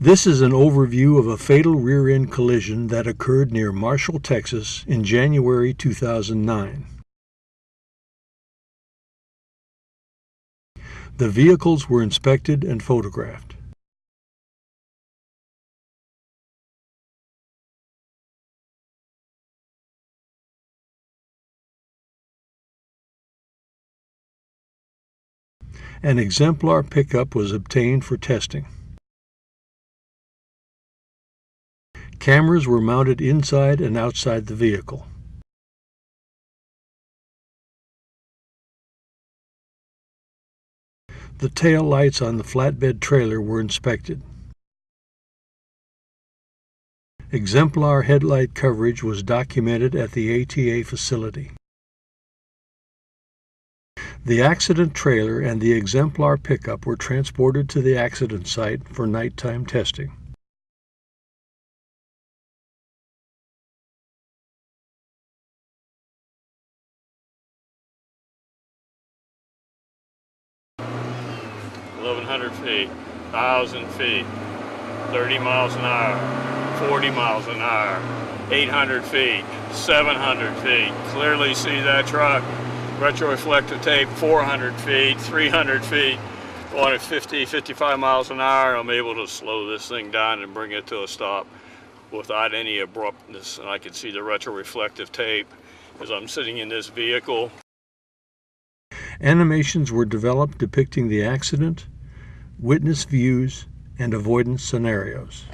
This is an overview of a fatal rear-end collision that occurred near Marshall, Texas in January 2009. The vehicles were inspected and photographed. An exemplar pickup was obtained for testing. Cameras were mounted inside and outside the vehicle. The tail lights on the flatbed trailer were inspected. Exemplar headlight coverage was documented at the ATA facility. The accident trailer and the exemplar pickup were transported to the accident site for nighttime testing. feet, 1,000 feet, 30 miles an hour, 40 miles an hour, 800 feet, 700 feet. Clearly see that truck. Retroreflective tape, 400 feet, 300 feet, going at 50, 55 miles an hour. I'm able to slow this thing down and bring it to a stop without any abruptness. And I can see the retroreflective tape as I'm sitting in this vehicle. Animations were developed depicting the accident, witness views, and avoidance scenarios.